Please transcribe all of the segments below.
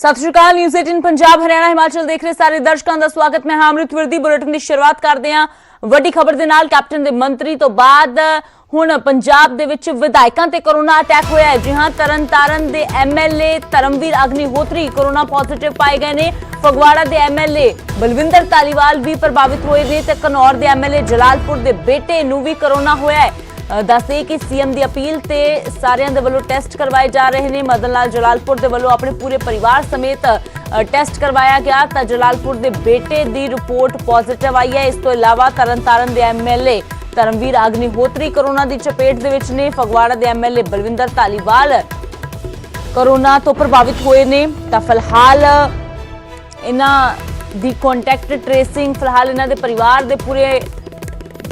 सत श्री अकाल। न्यूज़ 18 पंजाब हरियाणा हिमाचल देख रहे सारे दर्शकों का स्वागत। मैं अमृत विरदी। बुलेटिन की शुरुआत करते हैं वड्डी खबर दे नाल। कैप्टन दे मंत्री तो बाद हुण पंजाब दे विच विधायकां ते कोरोना अटैक होया है। जी हां, तरन तारण दे MLA Dharamvir Agnihotri corona positive पाए गए ने। फगवाड़ा दे एमएलए बलविंदर धालीवाल भी प्रभावित होए ने ते घनौर दे एमएलए जलालपुर दे बेटे नूं भी कोरोना होया है। दस दे कि सीएम की अपील ते सारियां दे वल्लों टेस्ट करवाए जा रहे हैं। मदन लाल जलालपुर दे वल्लों अपने पूरे परिवार समेत टेस्ट करवाया गया तो जलालपुर दे बेटे की रिपोर्ट पॉजिटिव आई है। इस तो इलावा तरन तारण दे एमएलए धर्मवीर अग्निहोत्री कोरोना की चपेट दे विच ने। फगवाड़ा दे एमएलए बलविंदर धालीवाल कोरोना तो प्रभावित हुए ने। तो फिलहाल इन्हां दी कॉन्टैक्ट ट्रेसिंग फिलहाल इन्हां दे परिवार दे पूरे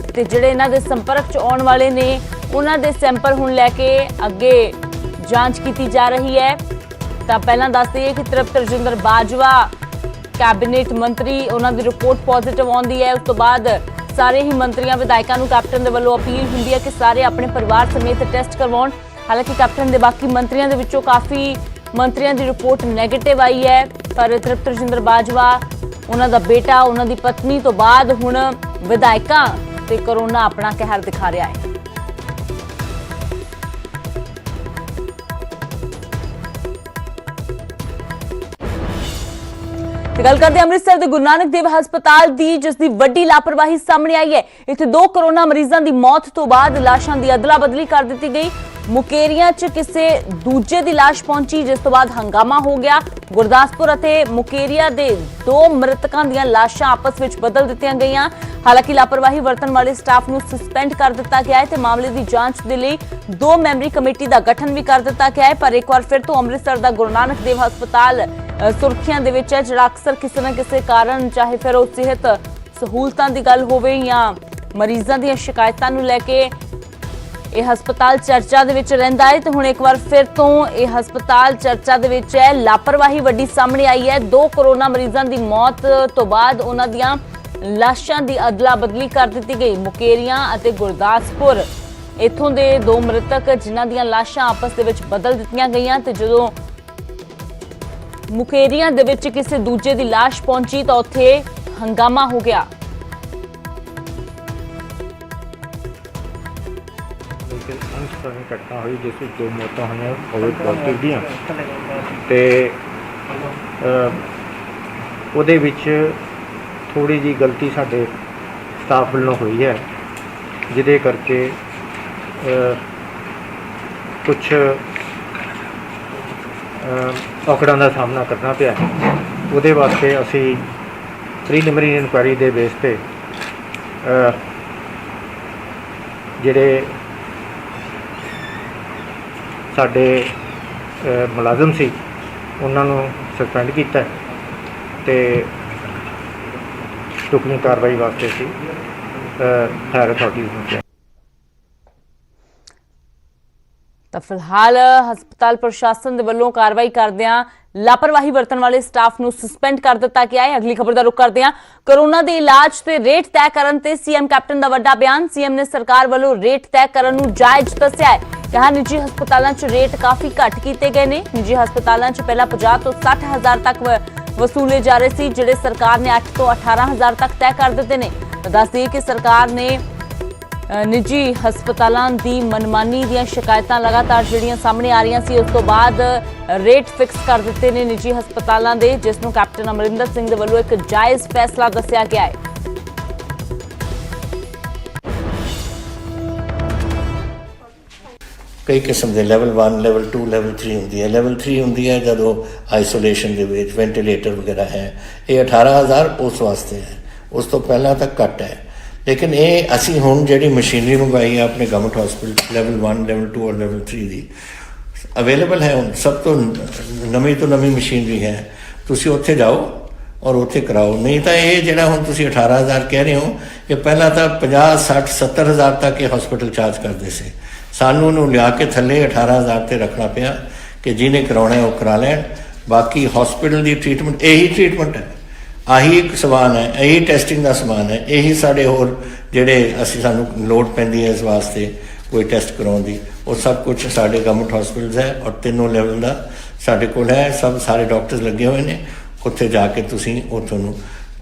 ते जिहड़े इन्हां दे संपर्क च आउण वाले ने उन्हां दे सैंपल हुण लैके अगे जांच की जा रही है। तो पहलां दस दईए कि तृप्त रजिंदर बाजवा कैबिनेट मंत्री उन्हां दी रिपोर्ट पॉजिटिव आउंदी है। उस तो बाद सारे ही मंत्रियों विधायकों को कैप्टन दे वल्लों अपील हुंदी है कि सारे अपने परिवार समेत टेस्ट करवाउण। हालांकि कैप्टन दे बाकी मंत्रियों दे विचों काफ़ी मंत्रियों की रिपोर्ट नैगेटिव आई है, पर तृप्त रजिंदर बाजवा उन्हां दा बेटा उन्हां दी पत्नी तो बाद हुण विधायकां ते कोरोना अपना कहर दिखा रहा है। गल करते अमृतसर के गुरु नानक देव हस्पताल की, जिसकी वड्डी लापरवाही सामने आई है। इत्थे 2 कोरोना मरीजों की मौत तो बाद लाशां की अदला बदली कर दी गई। मुकेरिया च किसी दूजे की लाश पहुंची, जिस तो बाद हंगामा हो गया। गुरदासपुर अते मुकेरिया दे 2 मृतकों दी लाशां आपस में बदल दित्तियां गईयां। हालांकि लापरवाही वरतन वाले स्टाफ नूं सस्पेंड कर दिता गया है ते मामले की जांच के लिए 2 मैंबरी कमेटी का गठन भी कर दिता गया है। पर एक बार फिर तो अमृतसर का गुरु नानक देव हस्पताल सुर्खियां दे विच है, जिहड़ा अक्सर किसी न किसी कारण चाहे फिर वो सेहत सहूलतां की गल होवे या मरीजों दी शिकायतां नूं लैके यह हस्पताल चर्चा दे विच रहिंदा है। तो हुण एक बार फिर तो यह हस्पताल चर्चा दे विच है। लापरवाही वड्डी सामने आई है। 2 कोरोना मरीजों की मौत तो बाद उन्हां दियां लाशां दी अदला बदली कर दी गई। मुकेरिया अते गुरदासपुर इत्थों दे 2 मृतक जिन्हां दियां लाशां आपस दे विच बदल दित्तियां गईयां ते जदों मुकेरिया दे विच किसी दूजे दी लाश पहुंची तो उत्थे हंगामा हो गया। घटना हुई जिस 2 मौतां हुई कोविड पॉजिटिव दियां ते उहदे विच थोड़ी जी गलती साडे स्टाफ वालों हुई है, जिहदे करके कुछ औकड़ां दा सामना करना पिया। उहदे वास्ते असी प्रीलिमिनरी इनक्वायरी दे बेस पे जिहड़े साडे मुलाजम सी उन्हां नूं सस्पेंड कीता ते टुकनी कार्रवाई वास्ते सी हायर अथॉरिटीज़ नूं। तो फिलहाल हस्पताल प्रशासन के वलों कार्रवाई करदियां लापरवाही बरतन वाले स्टाफ नूं सस्पेंड कर दिता गया है। अगली खबर का रुख करते हैं। कोरोना के इलाज ते रेट तय करन ते सीएम कैप्टन का वड्डा बयान। सीएम ने सरकार वालों रेट तय करन नूं जायज दस्सिया है। कहा निजी हस्पतालों च रेट काफ़ी घट किए गए हैं। निजी हस्पतालों च पहला 50 तो 60 हज़ार तक वसूले जा रहे थे, जिहड़े सरकार ने 8 तो 18 हज़ार तक तय कर दिते ने। दस दिए कि सरकार ने निजी हस्पतालों की मनमानी दी शिकायतां लगातार जिहड़ियां सामने आ रही सी, उस तो बाद रेट फिक्स कर दिते ने निजी हस्पतालों के, जिसनूं कैप्टन अमरिंदर सिंह दे वल्लों एक जायज़ फैसला दस्सिया गया है। कई किस्म के लैवल 1 लैवल 2 लैवल 3 होंगी है। लैवल 3 होंगी है जो आइसोलेशन के वेंटिलेटर वगैरह है, ये 18,000 उस वास्ते है, उस तो पहला तक घट है। लेकिन ये असी हुण जिहड़ी मशीनरी मंगवाई है अपने गवर्नमेंट हॉस्पिटल लैवल 1 लैवल 2 और लैवल 3 की अवेलेबल है। हुण सब तो नवीं मशीनरी है, तुसीं उत्थे जाओ और उत्थे कराओ। नहीं तो ये जिहड़ा हुण तुसीं 18,000 कह रहे हो, ये पहला तो 50 60 70 हज़ार तक ये हॉस्पिटल चार्ज करते थे। सानू नूं लिया के थल्ले 18,000 ते रखना पिया कि जिन्हें कराउणा है वो करा लैण। बाकी हॉस्पिटल की ट्रीटमेंट यही ट्रीटमेंट है, आही एक समान है, यही टेस्टिंग का समान है, यही साढ़े होर जिहड़े असीं सानू लोड़ पैंदी है इस वास्ते कोई टेस्ट कराउण दी, वो सब कुछ साढ़े गवर्नमेंट हॉस्पिटल्स है और 3 लैवल का ਸਾਡੇ ਕੋਲ ਹੈ, ਸਭ ਸਾਰੇ ਡਾਕਟਰਸ ਲੱਗੇ ਹੋਏ ਨੇ, ਉੱਥੇ ਜਾ ਕੇ ਤੁਸੀਂ ਉੱਥੋਂ ਨੂੰ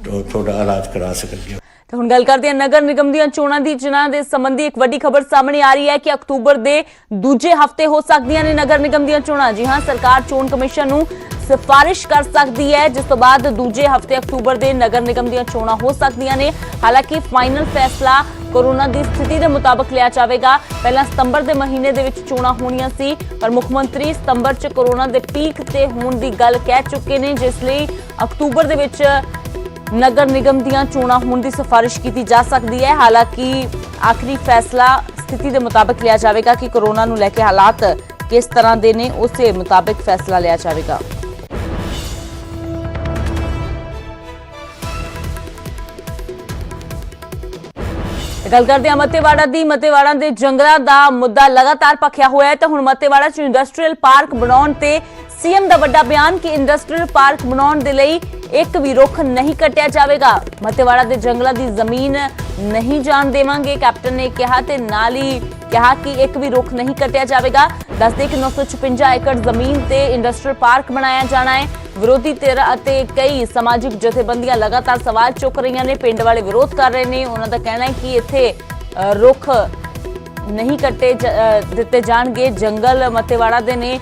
ਤੁਹਾਡਾ ਇਲਾਜ ਕਰਾ ਸਕਦੇ ਹੋ। ਤੇ ਹੁਣ ਗੱਲ ਕਰਦੇ ਹਾਂ ਨਗਰ ਨਿਗਮ ਦੀਆਂ ਚੋਣਾਂ ਦੀ, ਜਿਨ੍ਹਾਂ ਦੇ ਸੰਬੰਧੀ ਇੱਕ ਵੱਡੀ ਖਬਰ ਸਾਹਮਣੇ ਆ ਰਹੀ ਹੈ ਕਿ ਅਕਤੂਬਰ ਦੇ ਦੂਜੇ ਹਫ਼ਤੇ ਹੋ ਸਕਦੀਆਂ ਨੇ ਨਗਰ ਨਿਗਮ ਦੀਆਂ ਚੋਣਾਂ। ਜੀ ਹਾਂ, ਸਰਕਾਰ ਚੋਣ ਕਮਿਸ਼ਨ ਨੂੰ ਸਿਫਾਰਿਸ਼ ਕਰ ਸਕਦੀ ਹੈ, ਜਿਸ ਤੋਂ ਬਾਅਦ ਦੂਜੇ ਹਫ਼ਤੇ ਅਕਤੂਬਰ ਦੇ ਨਗਰ ਨਿਗਮ ਦੀਆਂ ਚੋਣਾਂ ਹੋ ਸਕਦੀਆਂ ਨੇ। ਹਾਲਾਂਕਿ ਫਾਈਨਲ ਫੈਸਲਾ ਕੋਰੋਨਾ ਦੀ ਸਥਿਤੀ ਦੇ ਮੁਤਾਬਕ ਲਿਆ ਜਾਵੇਗਾ। ਪਹਿਲਾਂ ਸਤੰਬਰ ਦੇ ਮਹੀਨੇ ਦੇ ਵਿੱਚ ਚੋਣਾਂ ਹੋਣੀਆਂ ਸੀ, ਪਰ ਮੁੱਖ ਮੰਤਰੀ ਸਤੰਬਰ 'ਚ ਕੋਰੋਨਾ ਦੇ ਪੀਕ ਤੇ ਹੋਣ ਦੀ ਗੱਲ ਕਹਿ ਚੁੱਕੇ ਨੇ, ਜਿਸ ਲਈ ਅਕਤੂਬਰ ਦੇ ਵਿੱਚ ਨਗਰ ਨਿਗਮ ਦੀਆਂ ਚੋਣਾਂ ਹੋਣ ਦੀ ਸਿਫਾਰਿਸ਼ ਕੀਤੀ ਜਾ ਸਕਦੀ ਹੈ। ਹਾਲਾਂਕਿ ਆਖਰੀ ਫੈਸਲਾ ਸਥਿਤੀ ਦੇ ਮੁਤਾਬਕ ਲਿਆ ਜਾਵੇਗਾ ਕਿ ਕੋਰੋਨਾ ਨੂੰ ਲੈ ਕੇ ਹਾਲਾਤ ਕਿਸ ਤਰ੍ਹਾਂ ਦੇ ਨੇ, ਉਸੇ ਮੁਤਾਬਕ ਫੈਸਲਾ ਲਿਆ ਜਾਵੇਗਾ। ਗੱਲ ਕਰਦੇ ਹਾਂ ਮੱਤੇਵਾੜਾ ਦੀ। ਮੱਤੇਵਾੜਾ ਦੇ ਜੰਗਲਾਂ ਦਾ ਮੁੱਦਾ ਲਗਾਤਾਰ ਭਖਿਆ ਹੋਇਆ ਹੈ ਤੇ ਹੁਣ ਮੱਤੇਵਾੜਾ 'ਚ ਇੰਡਸਟਰੀਅਲ ਪਾਰਕ ਬਣਾਉਣ ਤੇ ਸੀਐਮ ਦਾ ਵੱਡਾ ਬਿਆਨ ਕਿ ਇੰਡਸਟਰੀਅਲ ਪਾਰਕ ਬਣਾਉਣ ਦੇ ਲਈ ਇੱਕ ਵੀ ਰੁੱਖ ਨਹੀਂ ਕੱਟਿਆ ਜਾਵੇਗਾ। ਮੱਤੇਵਾੜਾ ਦੇ ਜੰਗਲਾਂ ਦੀ ਜ਼ਮੀਨ ਨਹੀਂ ਜਾਣ ਦੇਵਾਂਗੇ, ਕੈਪਟਨ ਨੇ ਕਿਹਾ ਤੇ ਨਾਲ ਹੀ ਕਿਹਾ ਕਿ ਇੱਕ ਵੀ ਰੁੱਖ ਨਹੀਂ ਕੱਟਿਆ ਜਾਵੇਗਾ। ਦੱਸਦੇ ਕਿ 956 ਏਕੜ ਜ਼ਮੀਨ ਤੇ ਇੰਡਸਟਰੀਅਲ ਪਾਰਕ ਬਣਾਇਆ ਜਾਣਾ ਹੈ। ਵਿਰੋਧੀ ਧਿਰ ਅਤੇ ਕਈ ਸਮਾਜਿਕ ਜਥੇਬੰਦੀਆਂ ਲਗਾਤਾਰ ਸਵਾਲ ਚੁੱਕ ਰਹੀਆਂ ਨੇ, ਪਿੰਡ ਵਾਲੇ ਵਿਰੋਧ ਕਰ ਰਹੇ ਨੇ। ਉਹਨਾਂ ਦਾ ਕਹਿਣਾ ਹੈ ਕਿ ਇੱਥੇ ਰੁੱਖ ਨਹੀਂ ਕੱਟੇ ਦਿੱਤੇ ਜਾਣਗੇ, ਜੰਗਲ ਮੱਤੇਵਾੜਾ ਦੇ ਨੇ,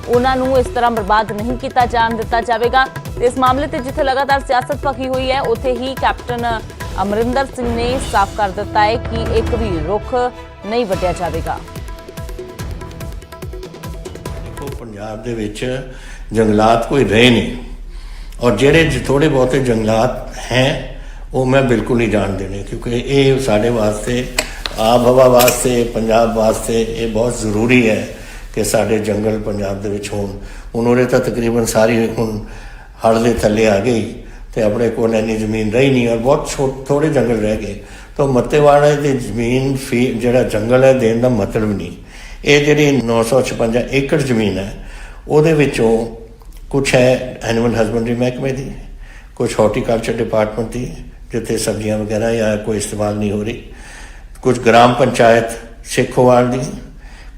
ਉਹਨਾਂ ਨੂੰ ਇਸ ਤਰ੍ਹਾਂ ਬਰਬਾਦ ਨਹੀਂ ਕੀਤਾ ਜਾਣ ਦਿੱਤਾ ਜਾਵੇਗਾ। ਇਸ ਮਾਮਲੇ ਤੇ ਜਿੱਥੇ ਲਗਾਤਾਰ ਸਿਆਸਤ ਭਖੀ ਹੋਈ ਹੈ, ਉੱਥੇ ਹੀ ਕੈਪਟਨ ਅਮਰਿੰਦਰ ਸਿੰਘ ਨੇ ਸਾਫ਼ ਕਰ ਦਿੱਤਾ ਹੈ ਕਿ ਇੱਕ ਵੀ ਰੁੱਖ ਨਹੀਂ ਵੱਢਿਆ ਜਾਵੇਗਾ। ਦੇਖੋ, ਪੰਜਾਬ ਦੇ ਵਿੱਚ ਜੰਗਲਾਤ ਕੋਈ ਰਹੇ ਨਹੀਂ, ਔਰ ਜਿਹੜੇ ਥੋੜੇ ਬਹੁਤੇ ਜੰਗਲਾਤ ਹੈ ਉਹ ਮੈਂ ਬਿਲਕੁਲ ਨਹੀਂ ਜਾਣ ਦੇਣੇ, ਕਿਉਂਕਿ ਇਹ ਸਾਡੇ ਵਾਸਤੇ, ਆਬ ਹਵਾ ਵਾਸਤੇ, ਪੰਜਾਬ ਵਾਸਤੇ ਇਹ ਬਹੁਤ ਜ਼ਰੂਰੀ ਹੈ ਕਿ ਸਾਡੇ ਜੰਗਲ ਪੰਜਾਬ ਦੇ ਵਿੱਚ ਹੋਣ। ਹੁਣ ਉਰੇ ਤਾਂ ਤਕਰੀਬਨ ਸਾਰੀ ਹੁਣ ਹੜ੍ਹ ਦੇ ਥੱਲੇ ਆ ਗਈ ਤੇ ਆਪਣੇ ਕੋਲ ਇੰਨੀ ਜ਼ਮੀਨ ਰਹੀ ਨਹੀਂ, ਔਰ ਬਹੁਤ ਥੋੜੇ ਜੰਗਲ ਰਹਿ ਗਏ। ਤਾਂ ਮੱਤੇਵਾੜਾ ਦੀ ਜ਼ਮੀਨ ਜਿਹੜਾ ਜੰਗਲ ਹੈ ਦੇਣ ਦਾ ਮਤਲਬ ਨਹੀਂ। ਇਹ ਜਿਹੜੀ 956 ਏਕੜ ਜ਼ਮੀਨ ਹੈ, ਉਹਦੇ ਵਿੱਚੋਂ ਕੁਛ ਹੈ ਐਨੀਮਲ ਹਸਬੈਂਡਰੀ ਮਹਿਕਮੇ ਦੀ, ਕੁਛ ਹਾਰਟੀਕਲਚਰ ਡਿਪਾਰਟਮੈਂਟ ਦੀ ਜਿੱਥੇ ਸਬਜ਼ੀਆਂ ਵਗੈਰਾ ਜਾਂ ਕੋਈ ਇਸਤੇਮਾਲ ਨਹੀਂ ਹੋ ਰਹੀ, ਕੁਛ ਗ੍ਰਾਮ ਪੰਚਾਇਤ ਸੇਖੋਵਾਲ ਦੀ,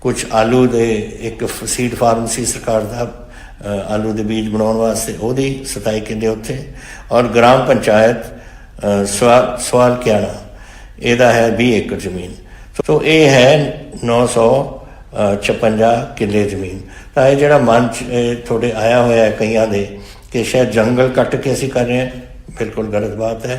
ਕੁਛ ਆਲੂ ਦੇ ਇੱਕ ਸੀਡ ਫਾਰਮ ਸੀ ਸਰਕਾਰ ਦਾ ਆਲੂ ਦੇ ਬੀਜ ਬਣਾਉਣ ਵਾਸਤੇ, ਉਹਦੀ 27 ਕਿੱਲੇ ਉੱਥੇ, ਔਰ ਗ੍ਰਾਮ ਪੰਚਾਇਤ ਸਵਾਲ ਕਿਆਣਾ ਇਹਦਾ ਹੈ 20 ਏਕੜ ਜ਼ਮੀਨ। ਸੋ ਇਹ ਹੈ 956 ਕਿੱਲੇ ਜ਼ਮੀਨ। ਤਾਂ ਇਹ ਜਿਹੜਾ ਮਨ 'ਚ ਤੁਹਾਡੇ ਆਇਆ ਹੋਇਆ ਹੈ ਕਈਆਂ ਦੇ ਕਿ ਸ਼ਾਇਦ ਜੰਗਲ ਕੱਟ ਕੇ ਅਸੀਂ ਕਰ ਰਹੇ ਹਾਂ, ਬਿਲਕੁਲ ਗਲਤ ਬਾਤ ਹੈ।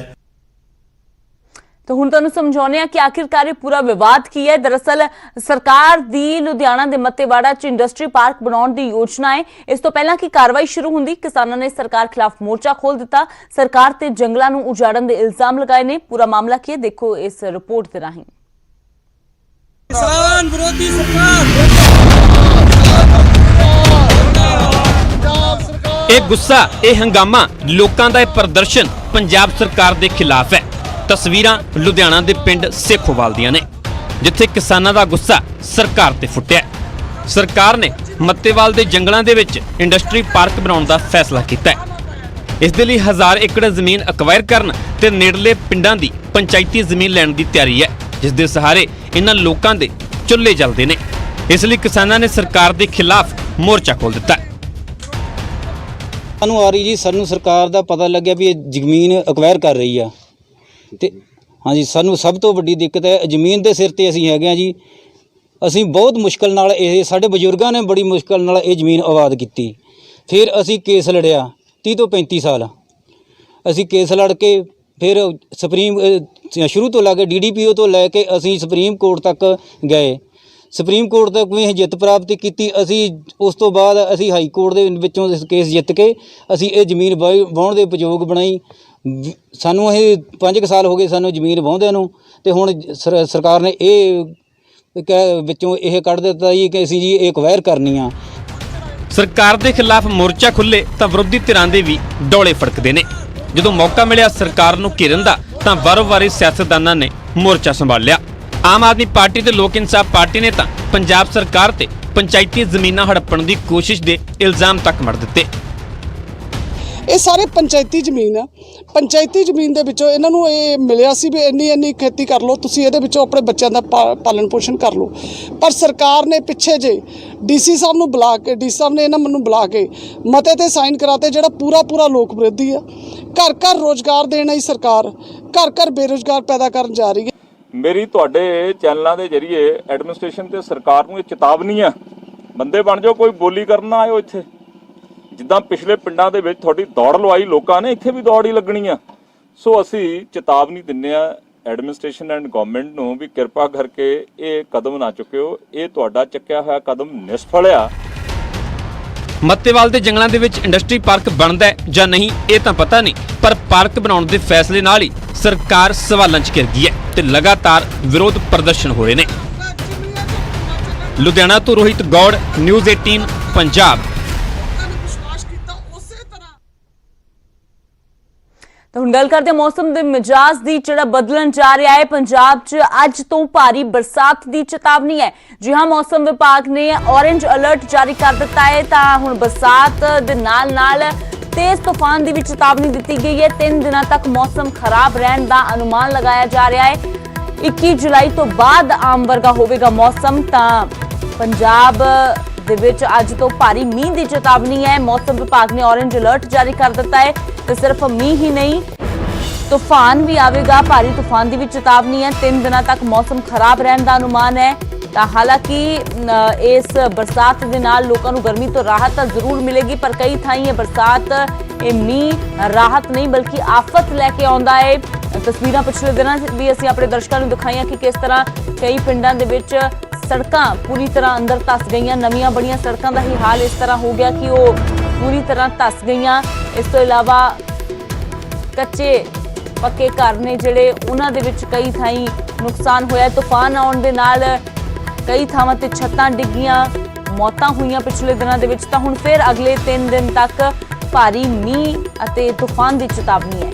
तो हुण तुहानूं समझाउने कि आखिरकार ये पूरा विवाद की है। दरअसल सरकार दी लुधियाना दे मत्तेवाड़ा च इंडस्ट्री पार्क बनाउण दी योजना है। इस तो पहला की कार्रवाई शुरू हुंदी किसानां ने सरकार खिलाफ मोर्चा खोल दिता, सरकार ते जंगलां नूं उजाड़न दे इल्जाम लगाए ने। पूरा मामला की है, देखो इस रिपोर्ट दे राहीं। किसान विरोधी सरकार ਇਹ ਗੁੱਸਾ, ਇਹ ਹੰਗਾਮਾ, ਲੋਕਾਂ ਦਾ ਇਹ ਪ੍ਰਦਰਸ਼ਨ ਪੰਜਾਬ ਸਰਕਾਰ ਦੇ ਖਿਲਾਫ ਹੈ। ਤਸਵੀਰਾਂ ਲੁਧਿਆਣਾ ਦੇ ਪਿੰਡ ਸੇਖੋਵਾਲ ਦੀਆਂ ਨੇ, ਜਿੱਥੇ ਕਿਸਾਨਾਂ ਦਾ ਗੁੱਸਾ ਸਰਕਾਰ ਤੇ ਫੁੱਟਿਆ। ਸਰਕਾਰ ਨੇ ਮੱਤੇਵਾਲ ਦੇ ਜੰਗਲਾਂ ਦੇ ਵਿੱਚ ਇੰਡਸਟਰੀ ਪਾਰਕ ਬਣਾਉਣ ਦਾ ਫੈਸਲਾ ਕੀਤਾ ਹੈ। ਇਸ ਦੇ ਲਈ 1000 ਏਕੜ ਜ਼ਮੀਨ ਅਕਵਾਇਰ ਕਰਨ ਤੇ ਨੇੜਲੇ ਪਿੰਡਾਂ ਦੀ ਪੰਚਾਇਤੀ ਜ਼ਮੀਨ ਲੈਣ ਦੀ ਤਿਆਰੀ ਹੈ, ਜਿਸ ਦੇ ਸਹਾਰੇ ਇਹਨਾਂ ਲੋਕਾਂ ਦੇ ਚੁੱਲ੍ਹੇ ਜਲਦੇ ਨੇ। ਇਸ ਲਈ ਕਿਸਾਨਾਂ ਨੇ ਸਰਕਾਰ ਦੇ ਖਿਲਾਫ ਮੋਰਚਾ ਖੋਲ੍ਹ ਦਿੱਤਾ। ਸਾਨੂੰ ਆ ਰਹੀ ਜੀ, ਸਾਨੂੰ ਸਰਕਾਰ ਦਾ ਪਤਾ ਲੱਗਿਆ ਵੀ ਇਹ ਜ਼ਮੀਨ ਅਕਵਾਇਰ ਕਰ ਰਹੀ ਆ ਤੇ ਹਾਂਜੀ, ਸਾਨੂੰ ਸਭ ਤੋਂ ਵੱਡੀ ਦਿੱਕਤ ਹੈ ਜ਼ਮੀਨ ਦੇ ਸਿਰ ਤੇ ਅਸੀਂ ਹੈਗੇ ਆ ਜੀ। ਅਸੀਂ ਬਹੁਤ ਮੁਸ਼ਕਲ ਨਾਲ, ਇਹ ਸਾਡੇ ਬਜ਼ੁਰਗਾਂ ਨੇ ਬੜੀ ਮੁਸ਼ਕਲ ਨਾਲ ਇਹ ਜ਼ਮੀਨ ਆਬਾਦ ਕੀਤੀ। ਫਿਰ ਅਸੀਂ ਕੇਸ ਲੜਿਆ 30 ਤੋਂ 35 ਸਾਲ ਅਸੀਂ ਕੇਸ ਲੜ ਕੇ ਫਿਰ ਸੁਪਰੀਮ ਸ਼ੁਰੂ ਤੋਂ ਲੈ ਕੇ DDPO ਤੋਂ ਲੈ ਕੇ ਅਸੀਂ ਸੁਪਰੀਮ ਕੋਰਟ ਤੱਕ ਗਏ। ਸੁਪਰੀਮ ਕੋਰਟ ਤੱਕ ਵੀ ਜੇਤ ਪ੍ਰਾਪਤ ਕੀਤੀ ਅਸੀਂ। ਉਸ ਤੋਂ ਬਾਅਦ ਅਸੀਂ ਹਾਈ ਕੋਰਟ ਦੇ ਵਿੱਚੋਂ ਕੇਸ ਜਿੱਤ ਕੇ ਅਸੀਂ ਇਹ ਜ਼ਮੀਨ ਵਾਹੁਣ ਦੇ ਉਪਯੋਗ ਬਣਾਈ। ਸਾਨੂੰ ਇਹ 5 ਸਾਲ ਹੋ ਗਏ ਸਾਨੂੰ ਜ਼ਮੀਨ ਵਾਹੁੰਦਿਆਂ ਨੂੰ, ਤੇ ਹੁਣ ਸਰਕਾਰ ਨੇ ਇਹ ਵਿੱਚੋਂ ਇਹ ਕੱਢ ਦਿੱਤਾ ਜੀ ਕਿ ਅਸੀਂ ਜੀ ਇਹ ਅਕਵਾਇਰ ਕਰਨੀ ਆ। ਸਰਕਾਰ ਦੇ ਖਿਲਾਫ ਮੋਰਚਾ ਖੁੱਲੇ ਤਾਂ ਵਿਰੋਧੀ ਧਿਰਾਂ ਦੇ ਵੀ ਡੋਲੇ ਫੜਕਦੇ ਨੇ। ਜਦੋਂ ਮੌਕਾ ਮਿਲਿਆ ਸਰਕਾਰ ਨੂੰ ਘੇਰਨ ਦਾ ਤਾਂ ਵਾਰੋ-ਵਾਰੀ ਸਿਆਸਤਦਾਨਾਂ ਨੇ ਮੋਰਚਾ ਸੰਭਾਲ ਲਿਆ। ਆਮ ਆਦਮੀ ਪਾਰਟੀ ਤੇ ਲੋਕ ਇਨਸਾਫ ਪਾਰਟੀ ਨੇ ਤਾਂ ਪੰਜਾਬ ਸਰਕਾਰ ਤੇ ਪੰਚਾਇਤੀ ਜ਼ਮੀਨਾਂ ਹੜੱਪਣ ਦੀ ਕੋਸ਼ਿਸ਼ ਦੇ ਇਲਜ਼ਾਮ ਤੱਕ ਮੜ ਦਿੱਤੇ। ਇਹ ਸਾਰੇ ਪੰਚਾਇਤੀ ਜ਼ਮੀਨ ਆ। ਪੰਚਾਇਤੀ ਜ਼ਮੀਨ ਦੇ ਵਿੱਚੋਂ ਇਹਨਾਂ ਨੂੰ ਇਹ ਮਿਲਿਆ ਸੀ ਵੀ ਇੰਨੀ ਖੇਤੀ ਕਰ ਲਓ, ਤੁਸੀਂ ਇਹਦੇ ਵਿੱਚੋਂ ਆਪਣੇ ਬੱਚਿਆਂ ਦਾ ਪਾਲਣ ਪੋਸ਼ਣ ਕਰ ਲਓ। ਪਰ ਸਰਕਾਰ ਨੇ ਪਿੱਛੇ ਜੇ ਡੀਸੀ ਸਾਹਿਬ ਨੂੰ ਬੁਲਾ ਕੇ, ਡੀਸੀ ਸਾਹਿਬ ਨੇ ਇਹਨਾਂ ਮੈਨੂੰ ਬੁਲਾ ਕੇ ਮਤੇ ਤੇ ਸਾਈਨ ਕਰਾਤੇ, ਜਿਹੜਾ ਪੂਰਾ ਲੋਕ ਵਿਰੋਧੀ ਆ। ਘਰ ਘਰ ਰੋਜ਼ਗਾਰ ਦੇਣ ਲਈ ਸਰਕਾਰ ਘਰ ਘਰ ਬੇਰੁਜ਼ਗਾਰ ਪੈਦਾ ਕਰਨ ਜਾ ਰਹੀ ਹੈ। ਮੇਰੀ ਤੁਹਾਡੇ ਚੈਨਲਾਂ ਦੇ ਜਰੀਏ ਐਡਮਿਨਿਸਟ੍ਰੇਸ਼ਨ ਤੇ ਸਰਕਾਰ ਨੂੰ ਇਹ ਚੇਤਾਵਨੀ ਆ, ਬੰਦੇ ਬਣ ਜਾਓ, ਕੋਈ ਬੋਲੀ ਕਰਨ ਨਾ ਆਇਓ ਇੱਥੇ। ਜਿੱਦਾਂ ਪਿਛਲੇ ਪਿੰਡਾਂ ਦੇ ਵਿੱਚ ਤੁਹਾਡੀ ਦੌੜ ਲਵਾਈ ਲੋਕਾਂ ਨੇ, ਇੱਥੇ ਵੀ ਦੌੜ ਹੀ ਲੱਗਣੀ ਆ। ਸੋ ਅਸੀਂ ਚੇਤਾਵਨੀ ਦਿੰਦੇ ਆ ਐਡਮਿਨਿਸਟ੍ਰੇਸ਼ਨ ਐਂਡ ਗਵਰਨਮੈਂਟ ਨੂੰ ਵੀ ਕਿਰਪਾ ਕਰਕੇ ਇਹ ਕਦਮ ਨਾ ਚੁੱਕਿਓ, ਇਹ ਤੁਹਾਡਾ ਚੱਕਿਆ ਹੋਇਆ ਕਦਮ ਨਿਸਫਲ ਆ। ਮੱਤੇਵਾਲ ਦੇ ਜੰਗਲਾਂ ਦੇ ਵਿੱਚ ਇੰਡਸਟਰੀ ਪਾਰਕ ਬਣਦਾ ਹੈ ਜਾਂ ਨਹੀਂ ਇਹ ਤਾਂ ਪਤਾ ਨਹੀਂ, ਪਰ ਪਾਰਕ ਬਣਾਉਣ ਦੇ ਫੈਸਲੇ ਨਾਲ ਹੀ ਸਰਕਾਰ ਸਵਾਲਾਂ 'ਚ ਘਿਰ ਗਈ ਹੈ ਤੇ ਲਗਾਤਾਰ ਵਿਰੋਧ ਪ੍ਰਦਰਸ਼ਨ ਹੋ ਰਹੇ ਨੇ। ਲੁਧਿਆਣਾ ਤੋਂ ਰੋਹਿਤ ਗੌੜ, ਨਿਊਜ਼ 18 ਪੰਜਾਬ। ਤਾਂ ਹੁਣ ਗੱਲ ਕਰਦੇ ਹਾਂ ਮੌਸਮ ਦੇ ਮਿਜਾਜ਼ ਦੀ, ਜਿਹੜਾ ਬਦਲਣ ਜਾ ਰਿਹਾ ਹੈ। ਪੰਜਾਬ 'ਚ ਅੱਜ ਤੋਂ ਭਾਰੀ ਬਰਸਾਤ ਦੀ ਚੇਤਾਵਨੀ ਹੈ। ਜੀ ਹਾਂ, ਮੌਸਮ ਵਿਭਾਗ ਨੇ ਔਰੇਂਜ ਅਲਰਟ ਜਾਰੀ ਕਰ ਦਿੱਤਾ ਹੈ। ਤਾਂ ਹੁਣ ਬਰਸਾਤ ਦੇ ਨਾਲ ਤੇਜ਼ ਤੂਫਾਨ ਦੀ ਵੀ ਚੇਤਾਵਨੀ ਦਿੱਤੀ ਗਈ ਹੈ। 3 ਦਿਨਾਂ ਤੱਕ ਮੌਸਮ ਖਰਾਬ ਰਹਿਣ ਦਾ ਅਨੁਮਾਨ ਲਗਾਇਆ ਜਾ ਰਿਹਾ ਹੈ। 21 ਜੁਲਾਈ ਤੋਂ ਬਾਅਦ ਆਮ ਵਰਗਾ ਹੋਵੇਗਾ ਮੌਸਮ। ਤਾਂ ਪੰਜਾਬ ਦੇ ਵਿੱਚ ਅੱਜ ਤੋਂ ਭਾਰੀ ਮੀਂਹ ਦੀ ਚੇਤਾਵਨੀ ਹੈ। ਮੌਸਮ ਵਿਭਾਗ ਨੇ ਔਰੇਂਜ ਅਲਰਟ ਜਾਰੀ ਕਰ ਦਿੱਤਾ ਹੈ। ਤੇ ਸਿਰਫ ਮੀਂਹ ਹੀ ਨਹੀਂ, ਤੂਫਾਨ ਵੀ ਆਵੇਗਾ। ਭਾਰੀ ਤੂਫਾਨ ਦੀ ਵੀ ਚੇਤਾਵਨੀ ਹੈ। 3 ਦਿਨਾਂ ਤੱਕ ਮੌਸਮ ਖਰਾਬ ਰਹਿਣ ਦਾ ਅਨੁਮਾਨ ਹੈ। ਤਾਂ ਹਾਲਾਂਕਿ ਇਸ ਬਰਸਾਤ ਦੇ ਨਾਲ ਲੋਕਾਂ ਨੂੰ ਗਰਮੀ ਤੋਂ ਰਾਹਤ ਤਾਂ ਜ਼ਰੂਰ ਮਿਲੇਗੀ, ਪਰ ਕਈ ਥਾਈਂ ਇਹ ਬਰਸਾਤ, ਇਹ ਮੀਂਹ ਰਾਹਤ ਨਹੀਂ ਬਲਕਿ ਆਫਤ ਲੈ ਕੇ ਆਉਂਦਾ ਹੈ। ਤਸਵੀਰਾਂ ਪਿਛਲੇ ਦਿਨਾਂ ਵੀ ਅਸੀਂ ਆਪਣੇ ਦਰਸ਼ਕਾਂ ਨੂੰ ਦਿਖਾਈਆਂ ਕਿ ਕਿਸ ਤਰ੍ਹਾਂ ਕਈ ਪਿੰਡਾਂ ਦੇ ਵਿੱਚ ਸੜਕਾਂ ਪੂਰੀ ਤਰ੍ਹਾਂ ਅੰਦਰ ਧੱਸ ਗਈਆਂ। ਨਵੀਆਂ ਬੜੀਆਂ ਸੜਕਾਂ ਦਾ ਹੀ ਹਾਲ ਇਸ ਤਰ੍ਹਾਂ ਹੋ ਗਿਆ ਕਿ ਉਹ ਪੂਰੀ ਤਰ੍ਹਾਂ ਧੱਸ ਗਈਆਂ। ਇਸ ਤੋਂ ਇਲਾਵਾ ਕੱਚੇ ਪੱਕੇ ਘਰ ਨੇ ਜਿਹੜੇ, ਉਹਨਾਂ ਦੇ ਵਿੱਚ ਕਈ ਥਾਈਂ ਨੁਕਸਾਨ ਹੋਇਆ। ਤੂਫਾਨ ਆਉਣ ਦੇ ਨਾਲ ਕਈ ਥਾਵਾਂ ਤੇ ਛੱਤਾਂ ਡਿੱਗੀਆਂ, ਮੌਤਾਂ ਹੋਈਆਂ ਪਿਛਲੇ ਦਿਨਾਂ ਦੇ ਵਿੱਚ। ਤਾਂ ਹੁਣ ਫਿਰ ਅਗਲੇ 3 ਦਿਨ ਤੱਕ ਭਾਰੀ ਮੀਂਹ ਅਤੇ ਤੂਫਾਨ ਦੀ ਚੇਤਾਵਨੀ ਹੈ।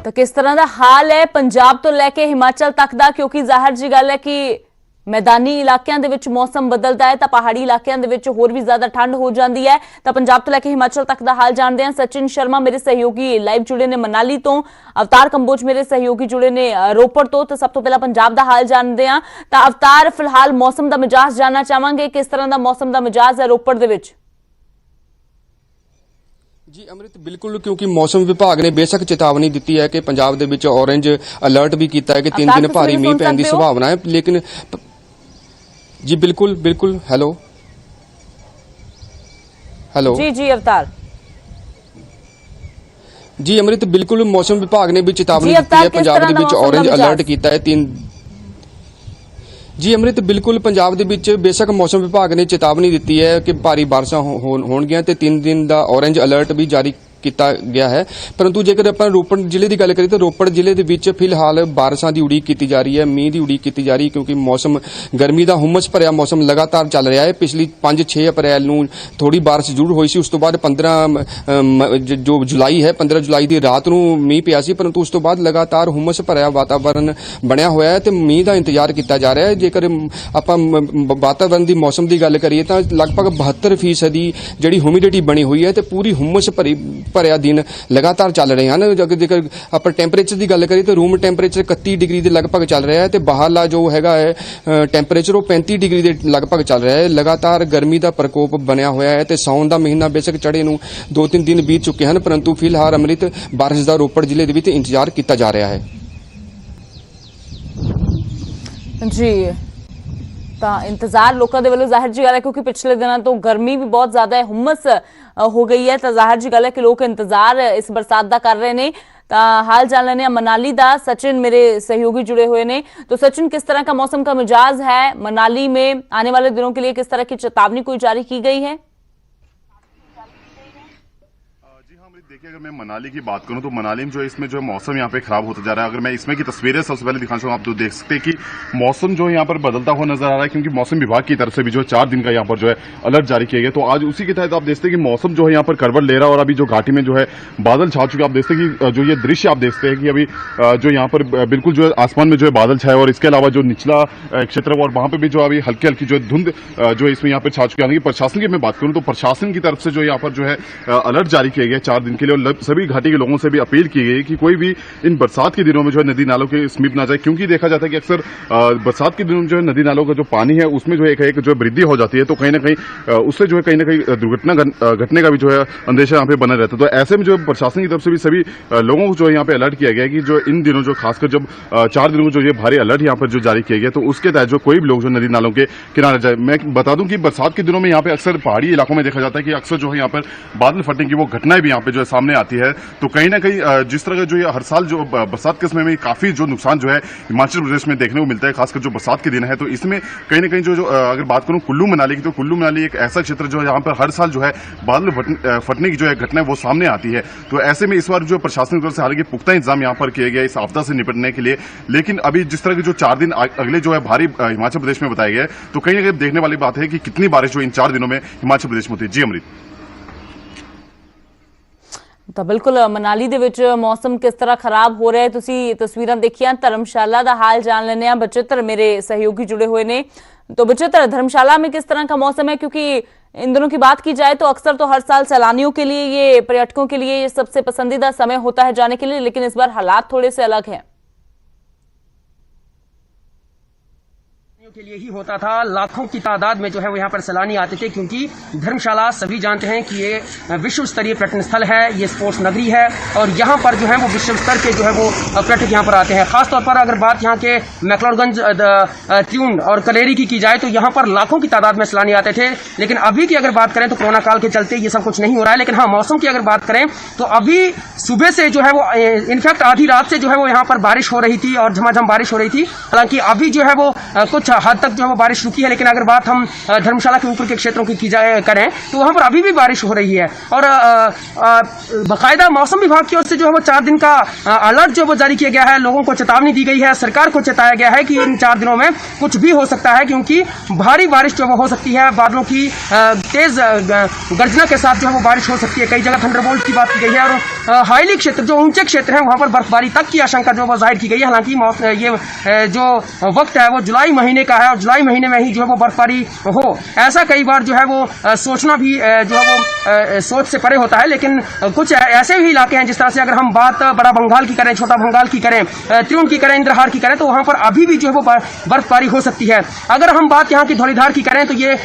ਤਾਂ ਕਿਸ ਤਰ੍ਹਾਂ ਦਾ ਹਾਲ ਹੈ ਪੰਜਾਬ ਤੋਂ ਲੈ ਕੇ ਹਿਮਾਚਲ ਤੱਕ ਦਾ, ਕਿਉਂਕਿ ਜ਼ਾਹਿਰ ਜੀ ਗੱਲ ਹੈ ਕਿ ਮੈਦਾਨੀ ਇਲਾਕਿਆਂ ਦੇ ਵਿੱਚ ਮੌਸਮ ਬਦਲਦਾ ਹੈ ਤਾਂ ਪਹਾੜੀ ਇਲਾਕਿਆਂ ਦੇ ਵਿੱਚ ਹੋਰ ਵੀ ਜ਼ਿਆਦਾ ਠੰਡ ਹੋ ਜਾਂਦੀ ਹੈ। ਤਾਂ ਪੰਜਾਬ ਤੋਂ ਲੈ ਕੇ ਹਿਮਾਚਲ ਤੱਕ ਦਾ ਹਾਲ ਜਾਣਦੇ ਹਾਂ। ਸਚਿਨ ਸ਼ਰਮਾ ਮੇਰੇ ਸਹਿਯੋਗੀ ਲਾਈਵ ਜੁੜੇ ਨੇ ਮਨਾਲੀ ਤੋਂ, ਅਵਤਾਰ ਕੰਬੋਜ ਮੇਰੇ ਸਹਿਯੋਗੀ ਜੁੜੇ ਨੇ ਰੋਪੜ ਤੋਂ। ਤਾਂ ਸਭ ਤੋਂ ਪਹਿਲਾਂ ਪੰਜਾਬ ਦਾ ਹਾਲ ਜਾਣਦੇ ਹਾਂ। ਤਾਂ ਅਵਤਾਰ, ਫਿਲਹਾਲ ਮੌਸਮ ਦਾ ਮਿਜਾਜ਼ ਜਾਣਨਾ ਚਾਹਾਂਗੇ, ਕਿਸ ਤਰ੍ਹਾਂ ਦਾ ਮੌਸਮ ਦਾ ਮਿਜਾਜ਼ ਹੈ ਰੋਪੜ ਦੇ ਵਿੱਚ? ਜੀ ਅੰਮ੍ਰਿਤ, ਬਿਲਕੁਲ, ਕਿਉਂਕਿ ਮੌਸਮ ਵਿਭਾਗ ਨੇ ਬੇਸ਼ੱਕ ਚੇਤਾਵਨੀ ਦਿੱਤੀ ਹੈ ਕਿ ਪੰਜਾਬ ਦੇ ਵਿੱਚ ਔਰੇਂਜ ਅਲਰਟ ਵੀ ਕੀਤਾ ਹੈ ਕਿ 3 ਦਿਨ ਭਾਰੀ ਮੀਂਹ ਪੈਣ ਦੀ ਸੰਭਾਵਨਾ ਹੈ, ਲੇਕਿਨ ਜੀ ਬਿਲकुल ਹੈਲੋ ਜੀ ਅਵਤਾਰ ਜੀ ਅੰਮ੍ਰਿਤ, ਬਿਲकुल ਮੌਸਮ ਵਿਭਾਗ ਨੇ ਵੀ ਚੇਤਾਵਨੀ ਦਿੱਤੀ ਹੈ। ਪੰਜਾਬ ਦੇ ਵਿੱਚ ਔਰੇਂਜ ਅਲਰਟ ਕੀਤਾ ਹੈ 3 ਜੀ ਅੰਮ੍ਰਿਤ, ਬਿਲकुल ਪੰਜਾਬ ਦੇ ਵਿੱਚ ਬੇਸ਼ੱਕ ਮੌਸਮ ਵਿਭਾਗ ਨੇ ਚੇਤਾਵਨੀ ਦਿੱਤੀ ਹੈ ਕਿ ਭਾਰੀ ਬਾਰਿਸ਼ਾਂ ਹੋਣਗੀਆਂ ਤੇ 3 ਦਿਨ ਦਾ ਔਰੇਂਜ ਅਲਰਟ ਵੀ ਜਾਰੀ ਕੀਤਾ ਗਿਆ ਹੈ। ਪਰੰਤੂ ਜੇਕਰ ਆਪਾਂ ਰੋਪੜ ਜ਼ਿਲ੍ਹੇ ਦੀ ਗੱਲ ਕਰੀਏ ਤਾਂ ਰੋਪੜ ਜ਼ਿਲ੍ਹੇ ਦੇ ਵਿੱਚ ਫਿਲਹਾਲ ਬਾਰਿਸ਼ਾਂ ਦੀ ਉਡੀਕ ਕੀਤੀ ਜਾ ਰਹੀ ਹੈ, ਮੀਂਹ ਦੀ ਉਡੀਕ ਕੀਤੀ ਜਾ ਰਹੀ ਹੈ, ਕਿਉਂਕਿ ਮੌਸਮ ਗਰਮੀ ਦਾ ਹੁਮਸ ਭਰਿਆ ਮੌਸਮ ਲਗਾਤਾਰ ਚੱਲ ਰਿਹਾ ਹੈ। ਪਿਛਲੀ 5-6 ਅਪ੍ਰੈਲ ਨੂੰ ਥੋੜੀ ਬਾਰਿਸ਼ ਜ਼ਰੂਰ ਹੋਈ ਸੀ, ਉਸ ਤੋਂ ਬਾਅਦ 15 ਜੋ ਜੁਲਾਈ ਹੈ 15 ਜੁਲਾਈ ਦੀ ਰਾਤ ਨੂੰ ਮੀਂਹ ਪਿਆ ਸੀ, ਪਰੰਤੂ ਉਸ ਤੋਂ ਬਾਅਦ ਲਗਾਤਾਰ ਹੁਮਸ ਭਰਿਆ ਵਾਤਾਵਰਨ ਬਣਿਆ ਹੋਇਆ ਹੈ ਤੇ ਮੀਂਹ ਦਾ ਇੰਤਜ਼ਾਰ ਕੀਤਾ ਜਾ ਰਿਹਾ ਹੈ। ਜੇਕਰ ਆਪਾਂ ਵਾਤਾਵਰਨ ਦੀ ਮੌਸਮ ਦੀ ਗੱਲ ਕਰੀਏ ਤਾਂ ਲਗਭਗ 72% ਦੀ ਜਿਹੜੀ ਹਿਊਮਿਡਿਟੀ ਬਣੀ ਹੋਈ ਹੈ ਤੇ ਪੂਰੀ ਹੁਮਸ ਭਰਿਆ ਦਿਨ ਲਗਾਤਾਰ ਚੱਲ ਰਹੇ ਹਨ। ਜੇਕਰ ਆਪਾਂ ਟੈਂਪਰੇਚਰ ਦੀ ਗੱਲ ਕਰੀਏ ਤਾਂ ਰੂਮ ਟੈਂਪਰੇਚਰ 31 ਡਿਗਰੀ ਦੇ ਲਗਭਗ ਚੱਲ ਰਿਹਾ ਹੈ ਤੇ ਬਾਹਰਲਾ ਜੋ ਹੈਗਾ ਹੈ ਟੈਂਪਰੇਚਰ ਉਹ 35 ਡਿਗਰੀ ਦੇ ਲਗਭਗ ਚੱਲ ਰਿਹਾ ਹੈ। ਲਗਾਤਾਰ ਗਰਮੀ ਦਾ ਪ੍ਰਕੋਪ ਬਣਿਆ ਹੋਇਆ ਹੈ ਤੇ ਸਾਉਣ ਦਾ ਮਹੀਨਾ ਬੇਸ਼ੱਕ ਚੜ੍ਹੇ ਨੂੰ 2-3 ਦਿਨ ਬੀਤ ਚੁੱਕੇ ਹਨ, ਪਰੰਤੂ ਫਿਲਹਾਲ ਅੰਮ੍ਰਿਤ ਬਾਰਿਸ਼ ਦਾ ਰੋਪੜ ਜ਼ਿਲ੍ਹੇ ਦੇ ਵਿੱਚ ਇੰਤਜ਼ਾਰ ਕੀਤਾ ਜਾ ਰਿਹਾ ਹੈ। ਜੀ ਤਾਂ ਇੰਤਜ਼ਾਰ ਲੋਕਾਂ ਦੇ ਵੱਲੋਂ ਜ਼ਾਹਿਰ ਜੀ ਗੱਲ ਹੈ, ਕਿਉਂਕਿ ਪਿਛਲੇ ਦਿਨਾਂ ਤੋਂ ਗਰਮੀ ਵੀ ਬਹੁਤ ਜ਼ਿਆਦਾ ਹੈ, ਹੁਮਸ ਹੋ ਗਈ ਹੈ। ਤਾਂ ਜ਼ਾਹਿਰ ਜੀ ਗੱਲ ਹੈ ਕਿ ਲੋਕ ਇੰਤਜ਼ਾਰ ਇਸ ਬਰਸਾਤ ਦਾ ਕਰ ਰਹੇ ਨੇ। ਤਾਂ हाल जान लेने मनाली दा, सचिन मेरे सहयोगी जुड़े हुए ने। तो सचिन, किस तरह का मौसम का मिजाज है मनाली में? आने वाले दिनों के लिए किस तरह की चेतावनी कोई जारी की गई है? देखिए, अगर मैं मनाली की बात करूं तो मनाली में जो है इसमें जो है मौसम यहाँ पे खराब होता जा रहा है। अगर मैं इसमें की तस्वीरें सबसे पहले दिखाना चाहूँ, आप तो देख सकते हैं कि मौसम जो है यहाँ पर बदलता हुआ नजर आ रहा है, क्योंकि मौसम विभाग की तरफ से भी जो है 4 दिन का यहाँ पर जो है अलर्ट जारी किया गया। तो आज उसी के तहत आप देखते हैं कि मौसम जो है यहाँ पर करवट ले रहा है और अभी जो घाटी में जो है बादल छा चुके हैं। आप देखते हैं कि जो ये दृश्य आप देखते हैं कि अभी जो यहाँ पर बिल्कुल जो है आसमान में जो है बादल छाए और इसके अलावा जो निचला क्षेत्र है और वहां पर भी जो अभी हल्की हल्की जो है धुंध जो है इसमें यहाँ पर छा चुकी है। प्रशासन की मैं बात करूं तो प्रशासन की तरफ से जो यहाँ पर जो है अलर्ट जारी किया गया 4 दिन के लिए और सभी घाटी के लोगों से भी अपील की गई कि कोई भी इन बरसात के दिनों में जो है नदी नालों के समीप ना जाए, क्योंकि देखा जाता है कि अक्सर बरसात के दिनों में जो है नदी नालों का जो पानी है उसमें जो है एक जो वृद्धि हो जाती है, तो कहीं ना कहीं उससे जो है कहीं ना कहीं दुर्घटना घटने का भी जो है अंदेशा यहाँ पे बना रहता है। तो ऐसे में जो प्रशासन की तरफ से भी सभी लोगों को जो है यहाँ पे अलर्ट किया गया है कि जो इन दिनों जो खासकर जब 4 दिनों में जो ये भारी अलर्ट यहाँ पर जो जारी किया गया, तो उसके तहत जो कोई भी लोग जो नदी नालों के किनारे जाए। मैं बता दूं कि बरसात के दिनों में यहाँ पे अक्सर पहाड़ी इलाकों में देखा जाता है कि अक्सर जो है यहाँ पर बादल फटने की वो घटनाएं भी यहाँ पे जो है सामने आती है। तो कहीं ना कहीं जिस तरह का जो ये हर साल जो बरसात के समय में काफी जो नुकसान जो है हिमाचल प्रदेश में देखने को मिलता है, खासकर जो बरसात के दिन है, तो इसमें कहीं ना कहीं जो अगर बात करूं कुल्लू मनाली की, तो कुल्लू मनाली एक ऐसा क्षेत्र जो है यहाँ पर हर साल जो है बादल फटने की जो है घटना वो सामने आती है। तो ऐसे में इस बार जो प्रशासन की तरफ से हालांकि पुख्ता इंतजाम यहाँ पर किए गए इस आपदा से निपटने के लिए, लेकिन अभी जिस तरह के जो 4 दिन अगले जो है भारी हिमाचल प्रदेश में बताए गए, तो कहीं ना कहीं देखने वाली बात है कि कितनी बारिश जो इन 4 दिनों में हिमाचल प्रदेश में होती है। जी अमृत। ਤਾਂ ਬਿਲਕੁਲ ਮਨਾਲੀ ਦੇ ਵਿੱਚ ਮੌਸਮ ਕਿਸ ਤਰ੍ਹਾਂ ਖਰਾਬ ਹੋ ਰਿਹਾ ਹੈ ਤੁਸੀਂ ਤਸਵੀਰਾਂ ਦੇਖੀਆਂ। ਧਰਮशाला ਦਾ हाल जान लेने हैं। बचेतर मेरे सहयोगी जुड़े हुए ने। तो बचेतर, धर्मशाला में किस तरह का मौसम है, क्योंकि इन दिनों की बात की जाए तो अक्सर तो हर साल सैलानियों के लिए, ये पर्यटकों के लिए ये सबसे पसंदीदा समय होता है जाने के लिए, लेकिन इस बार हालात थोड़े से अलग हैं। के लिए ही होता था, लाखों की तादाद में जो है वो यहाँ पर सैलानी आते थे, क्योंकि धर्मशाला सभी जानते हैं कि ये विश्व स्तरीय पर्यटन स्थल है, ये स्पोर्ट्स नगरी है और यहाँ पर जो है वो विश्व स्तर के जो है वो पर्यटक यहाँ पर आते हैं। खासतौर पर अगर बात यहाँ के मैक्लोडगंज, त्यून और कलेरी की जाए तो यहाँ पर लाखों की तादाद में सैलानी आते थे। लेकिन अभी की अगर बात करें तो कोरोना काल के चलते ये सब कुछ नहीं हो रहा है। लेकिन हाँ, मौसम की अगर बात करें तो अभी सुबह से जो है वो इनफैक्ट आधी रात से जो है वो यहाँ पर बारिश हो रही थी और झमाझम बारिश हो रही थी। हालांकि अभी जो है वो कुछ हद तक जो है वो बारिश रुकी है, लेकिन अगर बात हम धर्मशाला के ऊपर के क्षेत्रों की जाए करें तो वहां पर अभी भी बारिश हो रही है। और बाकायदा मौसम विभाग की ओर से जो है वो 4 दिन का अलर्ट जो वो जारी किया गया है, लोगों को चेतावनी दी गई है, सरकार को चेताया गया है कि इन 4 दिनों में कुछ भी हो सकता है, क्योंकि भारी बारिश जो वो हो सकती है, बादलों की तेज गर्जना के साथ जो है वो बारिश हो सकती है। कई जगह थंडरबोल्ट की बात की गई है और हाईली क्षेत्र, जो ऊंचे क्षेत्र है, वहां पर बर्फबारी तक की आशंका जो वो जाहिर की गई है। हालांकि ये जो वक्त है वो जुलाई महीने का है और जुलाई महीने में ही जो है वो बर्फबारी हो, ऐसा कई बार जो है वो सोचना भी जो है वो सोच से परे होता है। लेकिन कुछ ऐसे भी इलाके हैं, जिस तरह से अगर हम बात बड़ा बंगाल की करें, छोटा बंगाल की करें, त्रिउंड की करें, इंद्रहार की करें, तो वहां पर अभी भी जो है वो बर्फबारी हो सकती है। अगर हम बात यहाँ की धौलीधार की करें तो ये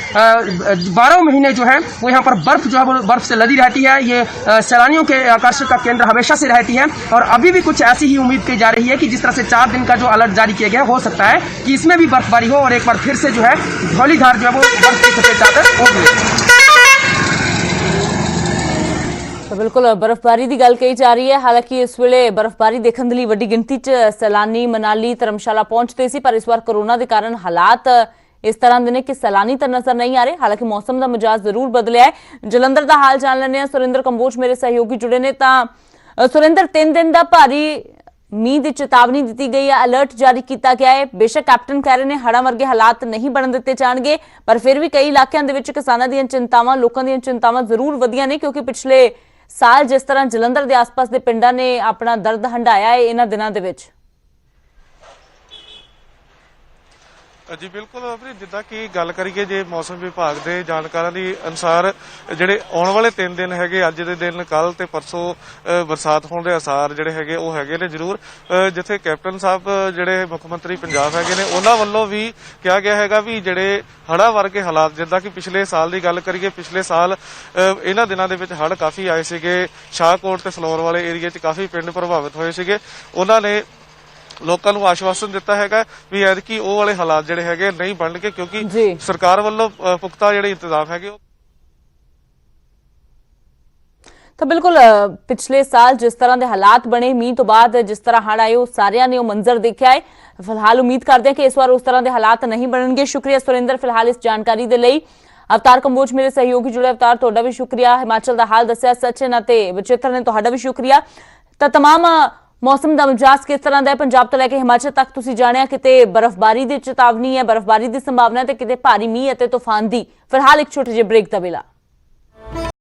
12 महीने जो है वो यहाँ पर बर्फ जो है वो बर्फ से लदी रहती है। ये सैलानियों के आकर्षण का केंद्र हमेशा से रहती है और अभी भी कुछ ऐसी ही उम्मीद की जा रही है कि जिस तरह से 4 दिन का जो अलर्ट जारी किया गया, हो सकता है कि इसमें भी बर्फबारी हो और एक बार फिर से जो है धौलीधार जो है वो बर्फ की सफेद चादर होगी। तो बिल्कुल बर्फबारी की गल कही जा रही है। हालांकि इस वेले बर्फबारी देखने लिए वड्डी गिनती च सैलानी मनाली, धर्मशाला पहुंचते सी, पर इस बार कोरोना के कारण हालात इस तरह के ने कि सैलानी तो नजर नहीं आ रहे। हालांकि मौसम का मिजाज जरूर बदलिया है। जलंधर का हाल जान लेने। सुरेंद्र कंबोज मेरे सहयोगी जुड़े ने। सुरेंद्र, 3 दिन का भारी मींह की चेतावनी दी गई है, अलर्ट जारी किया गया है। बेशक कैप्टन कह रहे हैं हड़ां वर्गे हालात नहीं बन दिते जाणगे, पर फिर भी कई इलाकों के किसानों दी चिंतावां, लोगों दी चिंतावां जरूर वधियां ने, क्योंकि पिछले साल जिस तरह जलंधर के आस-पास के पिंडां ने अपना दर्द हंडाया है इन्हां दिनां दे विच। जी बिल्कुल अपनी जिदा कि गल करिए जे मौसम विभाग के जानकारों के अनुसार ਜਿਹੜੇ आने वाले 3 दिन है, अज के दिन कल ते परसों बरसात होने के आसार ਜਿਹੜੇ ਹੈਗੇ ਉਹ ਹੈਗੇ ਨੇ ਜ਼ਰੂਰ। ਜਿੱਥੇ ਕੈਪਟਨ ਸਾਹਿਬ ਜਿਹੜੇ ਮੁੱਖ ਮੰਤਰੀ ਪੰਜਾਬ ਹੈਗੇ ਨੇ ਉਹਨਾਂ ਵੱਲੋਂ ਵੀ ਕਿਹਾ ਗਿਆ ਹੈਗਾ ਵੀ ਜਿਹੜੇ ਹੜ੍ਹਾਂ ਵਰਗੇ ਹਾਲਾਤ, ਜਿੱਦਾਂ ਕਿ ਪਿਛਲੇ ਸਾਲ ਦੀ ਗੱਲ ਕਰੀਏ, ਪਿਛਲੇ ਸਾਲ ਇਹਨਾਂ ਦਿਨਾਂ ਦੇ ਵਿੱਚ ਹੜ੍ਹ ਕਾਫੀ ਆਏ ਸੀਗੇ। ਸ਼ਾਹਕੋਟ ਤੇ ਫਲੋਰ ਵਾਲੇ ਏਰੀਆ 'ਚ ਕਾਫੀ ਪਿੰਡ ਪ੍ਰਭਾਵਿਤ ਹੋਏ ਸੀਗੇ। ਉਹਨਾਂ ਨੇ ਲੋਕਾਂ ਨੂੰ ਆਸ਼ਵਾਸਨ ਦਿੱਤਾ ਹੈਗਾ ਵੀ ਐਤਕੀ ਉਹ ਵਾਲੇ ਹਾਲਾਤ ਜਿਹੜੇ ਹੈਗੇ ਨਹੀਂ ਬਣਨਗੇ, ਕਿਉਂਕਿ ਸਰਕਾਰ ਵੱਲੋਂ ਪੁਖਤਾ ਜਿਹੜੇ ਇੰਤਜ਼ਾਮ ਹੈਗੇ। तो बिल्कुल पिछले साल जिस तरह के हालात बने मीह तो बाद, जिस तरह हड़ आए, सारिया ने मंजर देखा है। फिलहाल उम्मीद करते हैं कि इस बार उस तरह के हालात नहीं बननगे। शुक्रिया सुरेंद्र फिलहाल इस जानकारी के लिए। ਅਵਤਾਰ ਕੰਬੋਜ ਮੇਰੇ ਸਹਿਯੋਗੀ ਜੁੜੇ। ਅਵਤਾਰ, ਤੁਹਾਡਾ ਵੀ ਸ਼ੁਕਰੀਆ। ਹਿਮਾਚਲ ਦਾ ਹਾਲ ਦੱਸਿਆ ਸਚਿਨ ਅਤੇ ਬਚਿੱਤਰ ਨੇ, ਤੁਹਾਡਾ ਵੀ ਸ਼ੁਕਰੀਆ। ਤਾਂ ਤਮਾਮ ਮੌਸਮ ਦਾ ਮਿਜਾਜ਼ ਕਿਸ ਤਰ੍ਹਾਂ ਦਾ ਹੈ ਪੰਜਾਬ ਤੋਂ ਲੈ ਕੇ ਹਿਮਾਚਲ ਤੱਕ ਤੁਸੀਂ ਜਾਣਿਆ। ਕਿਤੇ ਬਰਫ਼ਬਾਰੀ ਦੀ ਚੇਤਾਵਨੀ ਹੈ, ਬਰਫ਼ਬਾਰੀ ਦੀ ਸੰਭਾਵਨਾ, ਤੇ ਕਿਤੇ ਭਾਰੀ ਮੀਂਹ ਅਤੇ ਤੂਫਾਨ ਦੀ। ਫਿਲਹਾਲ ਇੱਕ ਛੋਟੇ ਜਿਹੇ ਬ੍ਰੇਕ ਦਾ ਵੇਲਾ।